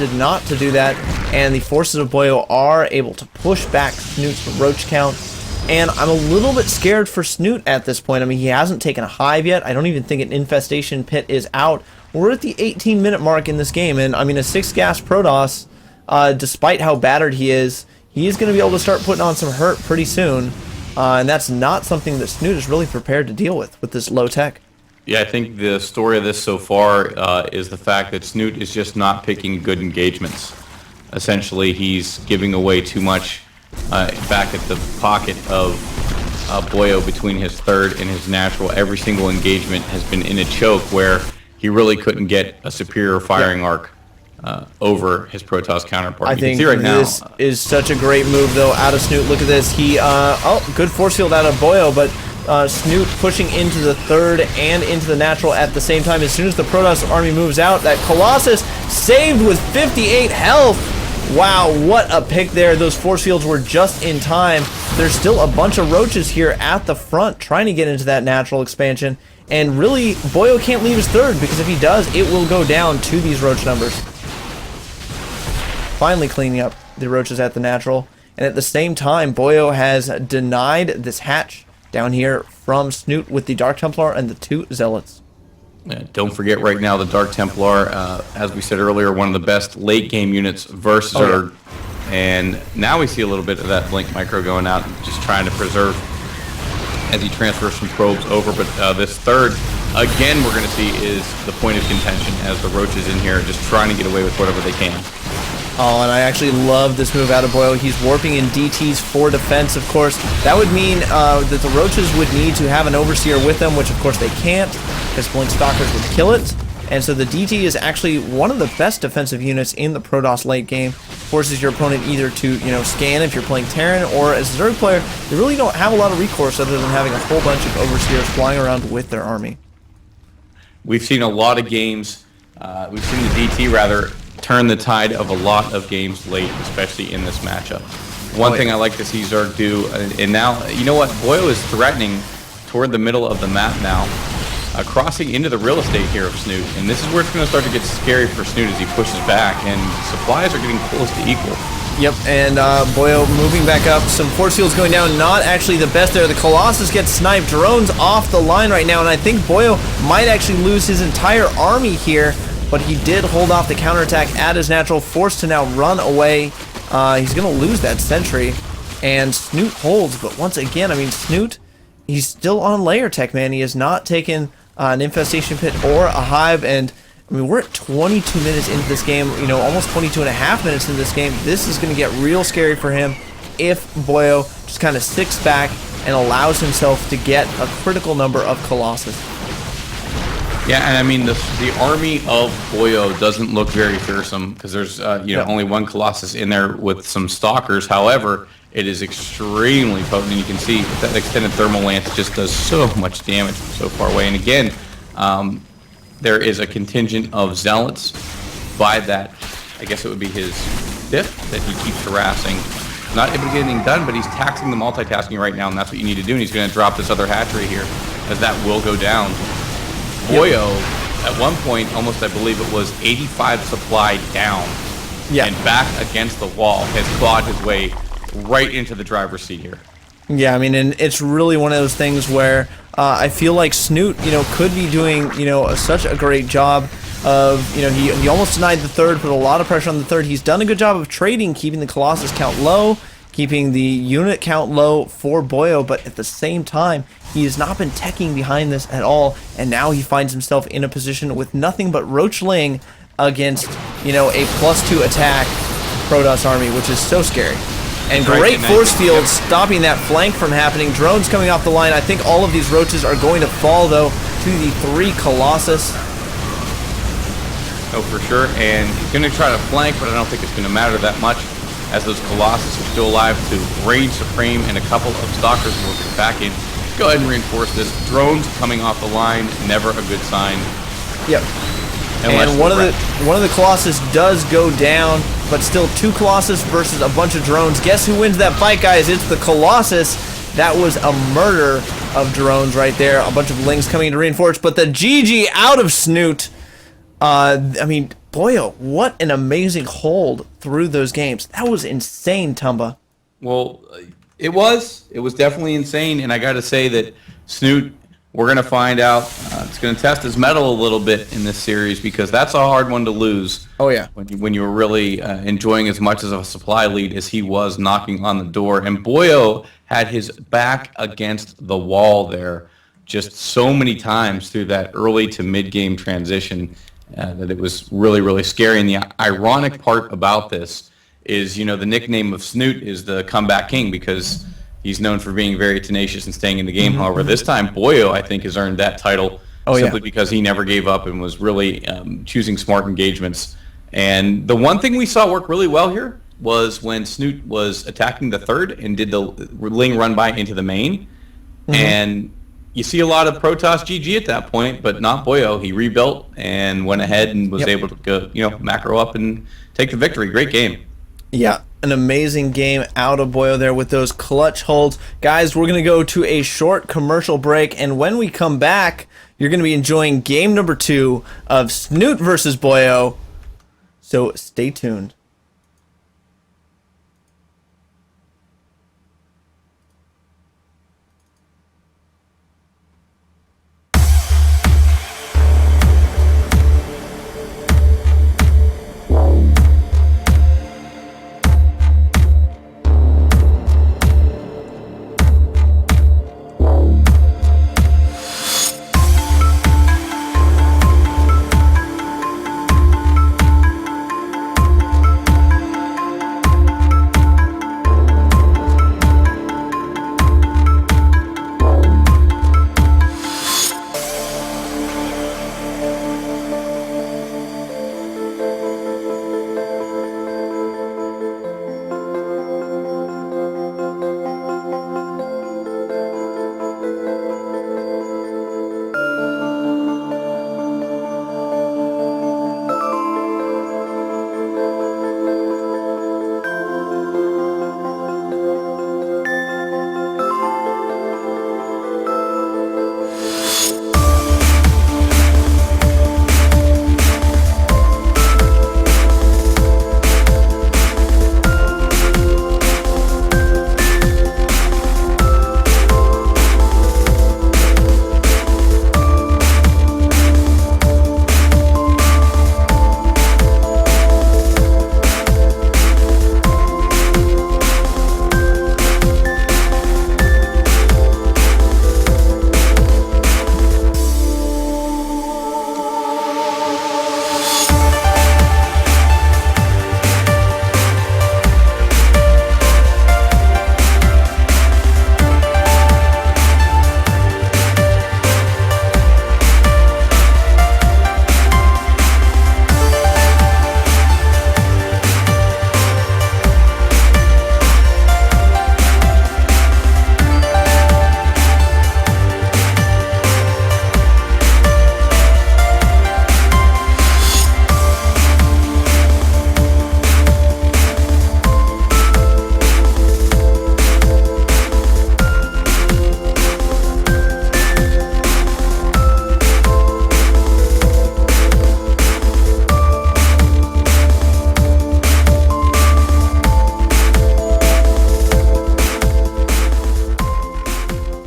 opted not to do that, and the forces of Boyo are able to push back Snute's roach count. And I'm a little bit scared for Snute at this point. I mean, he hasn't taken a hive yet. I don't even think an infestation pit is out. We're at the 18-minute mark in this game, and I mean, a 6-gas Protoss, despite how battered he is going to be able to start putting on some hurt pretty soon. And that's not something that Snute is really prepared to deal with this low tech. Yeah, I think the story of this so far is the fact that Snute is just not picking good engagements. Essentially, he's giving away too much back at the pocket of Boyo between his third and his natural. Every single engagement has been in a choke where he really couldn't get a superior firing arc over his Protoss counterpart. I think this is such a great move, though, out of Snute. Look at this. He, good force field out of Boyo, but Snute pushing into the third and into the natural at the same time. As soon as the Protoss army moves out, that Colossus saved with 58 health. Wow, what a pick there. Those force fields were just in time. There's still a bunch of roaches here at the front trying to get into that natural expansion. And really, Boyo can't leave his third, because if he does, it will go down to these roach numbers. Finally cleaning up the roaches at the natural. And at the same time, Boyo has denied this hatch down here from Snute with the Dark Templar and the 2 Zealots. Yeah, don't forget right now the Dark Templar, as we said earlier, one of the best late game units versus Zerg. And now we see a little bit of that Blink Micro going out, just trying to preserve as he transfers some probes over. But this third, again, we're going to see is the point of contention as the roaches in here just trying to get away with whatever they can. Oh, and I actually love this move out of Boyo. He's warping in DTs for defense, of course. That would mean that the roaches would need to have an Overseer with them, which of course they can't, because Blink Stalkers would kill it. And so the DT is actually one of the best defensive units in the Protoss late game. Forces your opponent either to, scan if you're playing Terran, or as a Zerg player, they really don't have a lot of recourse other than having a whole bunch of Overseers flying around with their army. We've seen a lot of games, we've seen the DT rather turn the tide of a lot of games late, especially in this matchup. One thing I like to see Zerg do, and now, you know what, Boyo is threatening toward the middle of the map now, crossing into the real estate here of Snute, and this is where it's going to start to get scary for Snute as he pushes back, and supplies are getting close to equal. Yep, and Boyo moving back up, some force fields going down, not actually the best there. The Colossus gets sniped, drones off the line right now, and I think Boyo might actually lose his entire army here. But he did hold off the counterattack at his natural, forced to now run away. He's going to lose that sentry. And Snute holds, but once again, I mean, Snute, he's still on layer tech, man. He has not taken an infestation pit or a hive, and I mean, we're at 22 minutes into this game, almost 22 and a half minutes into this game. This is going to get real scary for him if Boyo just kind of sticks back and allows himself to get a critical number of Colossus. Yeah, and I mean, the army of Boyo doesn't look very fearsome because there's only one Colossus in there with some Stalkers. However, it is extremely potent, and you can see that extended thermal lance just does so much damage from so far away. And again, there is a contingent of Zealots by that. I guess it would be his 5th that he keeps harassing. Not able to get anything done, but he's taxing the multitasking right now, and that's what you need to do. And he's going to drop this other hatchery here, as that will go down. Boyo, at one point, almost I believe it was 85 supply down, and back against the wall, has clawed his way right into the driver's seat here. Yeah, I mean, and it's really one of those things where I feel like Snute, could be doing, such a great job of, he almost denied the third, put a lot of pressure on the third. He's done a good job of trading, keeping the Colossus count low, keeping the unit count low for Boyo, but at the same time, he has not been teching behind this at all, and now he finds himself in a position with nothing but Roachling against, a +2 attack Protoss army, which is so scary. And great force field stopping that flank from happening. Drones coming off the line. I think all of these roaches are going to fall, though, to the 3 Colossus. Oh, for sure, and he's going to try to flank, but I don't think it's going to matter that much, as those Colossus are still alive to Reign Supreme, and a couple of Stalkers will get back in. Go ahead and reinforce this. Drones coming off the line, never a good sign. Yep. And one of the Colossus does go down, but still 2 Colossus versus a bunch of drones. Guess who wins that fight, guys? It's the Colossus. That was a murder of drones right there. A bunch of Lings coming to reinforce, but the GG out of Snute. I mean, Boyo, what an amazing hold through those games. That was insane, Tumba. Well, it was definitely insane, and I got to say that Snute, we're going to find out. It's going to test his mettle a little bit in this series because that's a hard one to lose. Oh yeah, when you were really enjoying as much as a supply lead as he was knocking on the door, and Boyo had his back against the wall there, just so many times through that early to mid game transition that it was really, really scary. And the ironic part about this is, the nickname of Snute is the comeback king because he's known for being very tenacious and staying in the game. However, this time Boyo, I think, has earned that title simply because he never gave up and was really choosing smart engagements. And the one thing we saw work really well here was when Snute was attacking the third and did the Ling run by into the main. And you see a lot of Protoss GG at that point, but not Boyo. He rebuilt and went ahead and was able to go, macro up and take the victory. Great game. Yeah, an amazing game out of Boyo there with those clutch holds. Guys, we're going to go to a short commercial break, and when we come back, you're going to be enjoying game number 2 of Snute versus Boyo. So stay tuned.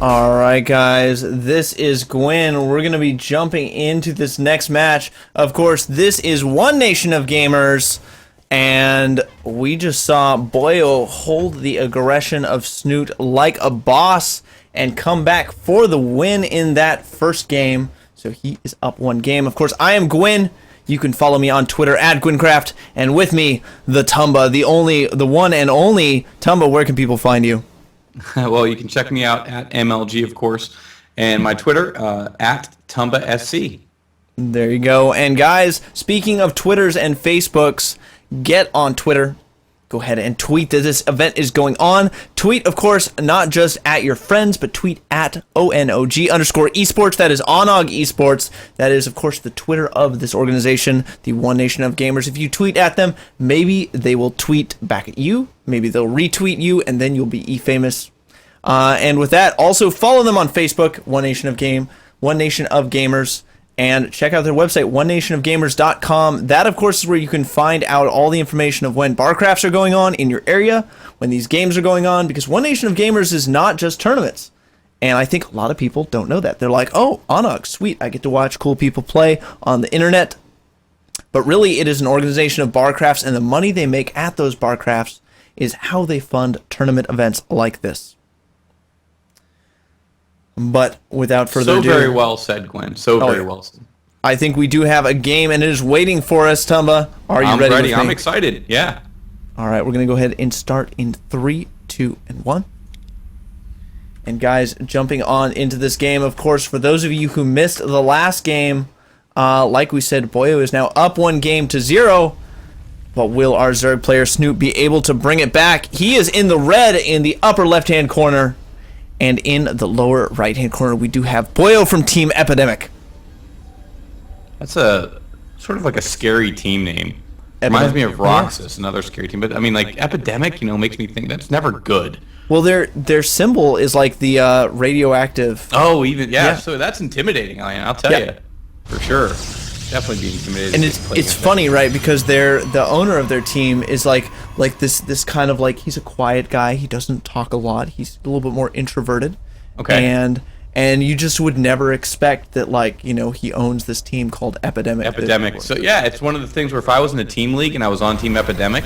Alright guys, this is Gwyn. We're going to be jumping into this next match. Of course, this is One Nation of Gamers, and we just saw Boyo hold the aggression of Snute like a boss and come back for the win in that first game. So he is up one game. Of course, I am Gwyn. You can follow me on Twitter at GwynCraft, and with me, the Tumba, the one and only Tumba. Where can people find you? Well, you can check me out at MLG, of course, and my Twitter at TumbaSC. There you go. And guys, speaking of Twitters and Facebooks, get on Twitter. Go ahead and tweet that this event is going on. Tweet, of course, not just at your friends, but tweet at ONOG_esports. That is ONOG esports. That is, of course, the Twitter of this organization, the One Nation of Gamers. If you tweet at them, maybe they will tweet back at you. Maybe they'll retweet you, and then you'll be e-famous. And with that, also follow them on Facebook, One Nation of Gamers. And check out their website, onenationofgamers.com. That, of course, is where you can find out all the information of when barcrafts are going on in your area, when these games are going on, because One Nation of Gamers is not just tournaments. And I think a lot of people don't know that. They're like, oh, ONOG, sweet, I get to watch cool people play on the internet. But really, it is an organization of barcrafts, and the money they make at those barcrafts is how they fund tournament events like this. But without further ado... So very well said, Glenn. So very well said. I think we do have a game, and it is waiting for us, Tumba. Are you ready? I'm ready. I'm excited. Yeah. All right, we're going to go ahead and start in 3, 2, and 1. And guys, jumping on into this game, of course, for those of you who missed the last game, like we said, Boyo is now up 1 game to 0. But will our Zerg player Snute be able to bring it back? He is in the red in the upper left-hand corner. And in the lower right-hand corner, we do have Boyo from Team Epidemic. That's a sort of like a scary team name. Reminds me of Roxas, another scary team. But I mean, like Epidemic, makes me think that's never good. Well, their symbol is like the radioactive. Oh, even yeah. So that's intimidating. I'll tell you, for sure. Definitely be intimidating. And it's funny, right? Because the owner of their team is like this kind of like, he's a quiet guy. He doesn't talk a lot. He's a little bit more introverted. Okay. And you just would never expect that, like, he owns this team called Epidemic. Epidemic. So yeah, it's one of the things where if I was in a team league and I was on Team Epidemic,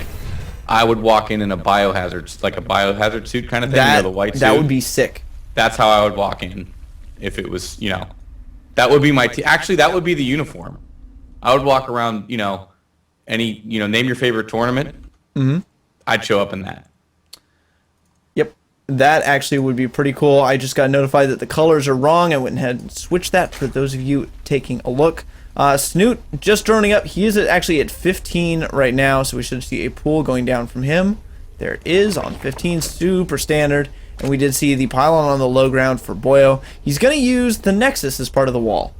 I would walk in a biohazard, like a biohazard suit kind of thing, the white suit. That would be sick. That's how I would walk in, if it was, that would be my actually, that would be the uniform. I would walk around, any, name your favorite tournament. Mm-hmm. I'd show up in that. Yep. That actually would be pretty cool. I just got notified that the colors are wrong. I went ahead and switched that for those of you taking a look. Snute just droning up. He is actually at 15 right now, so we should see a pool going down from him. There it is on 15, super standard. And we did see the pylon on the low ground for Boyo. He's going to use the Nexus as part of the wall.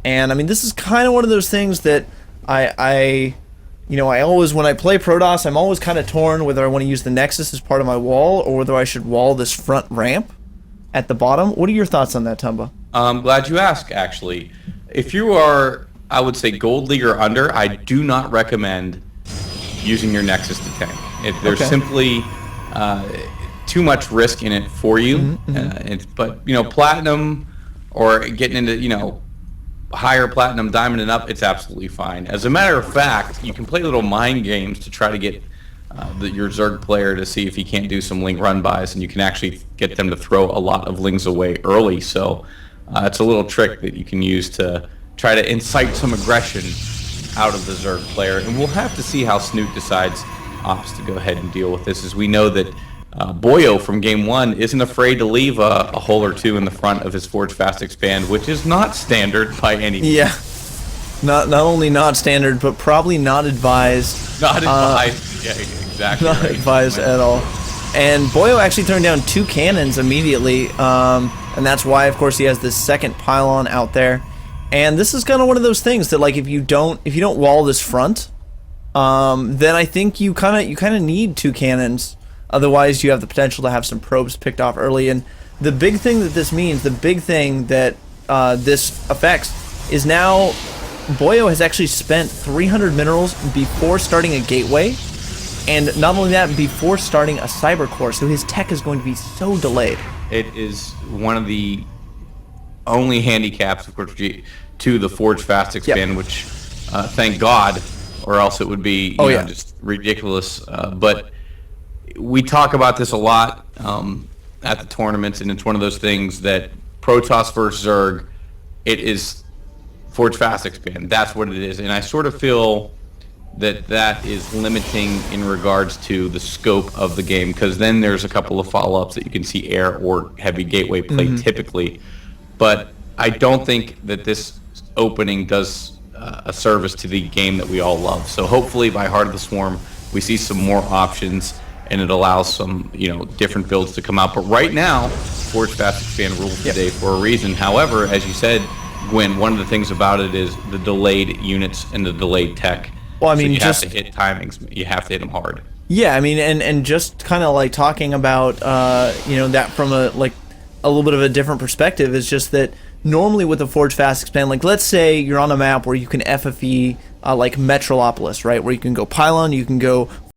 And I mean, this is kind of one of those things that I always, when I play Protoss, I'm always kind of torn whether I want to use the Nexus as part of my wall or whether I should wall this front ramp at the bottom. What are your thoughts on that, Tumba? I'm glad you asked, actually. If you are, I would say, Gold League or under, I do not recommend using your Nexus to tank. There's simply too much risk in it for you. Mm-hmm. But Platinum or getting into, higher platinum, diamond, and up, it's absolutely fine. As a matter of fact, you can play little mind games to try to get your Zerg player to see if he can't do some Ling run bys, and you can actually get them to throw a lot of Lings away early. So it's a little trick that you can use to try to incite some aggression out of the Zerg player. And we'll have to see how Snute decides opts to go ahead and deal with this, as we know that Boyo from Game 1 isn't afraid to leave a hole or two in the front of his Forge Fast Expand, which is not standard by any means. Yeah. Not only not standard, but probably not advised. Not advised. Yeah, exactly. Not advised at all. And Boyo actually turned down 2 cannons immediately, and that's why, of course, he has this second pylon out there. And this is kind of one of those things that, like, if you don't wall this front, then I think you kind of need 2 cannons. Otherwise, you have the potential to have some probes picked off early. And the big thing that this means, the big thing that this affects, is now Boyo has actually spent 300 minerals before starting a gateway. And not only that, before starting a cyber core. So his tech is going to be so delayed. It is one of the only handicaps, of course, to the Forge Fast Expand, which, thank God, or else it would be just ridiculous. But we talk about this a lot at the tournaments, and it's one of those things that Protoss versus Zerg, it is Forge Fast Expand. That's what it is. And I sort of feel that is limiting in regards to the scope of the game, because then there's a couple of follow-ups that you can see air or heavy gateway play typically. But I don't think that this opening does a service to the game that we all love. So hopefully by Heart of the Swarm, we see some more options, and it allows some, different builds to come out. But right now, Forge Fast Expand rules today for a reason. However, as you said, Gwen, one of the things about it is the delayed units and the delayed tech. Well, I mean, so you have to hit timings. You have to hit them hard. Yeah, I mean, and just kind of like talking about, that from a little bit of a different perspective is just that normally with a Forge Fast Expand, like let's say you're on a map where you can FFE like Metrolopolis, right? Where you can go Pylon, you can go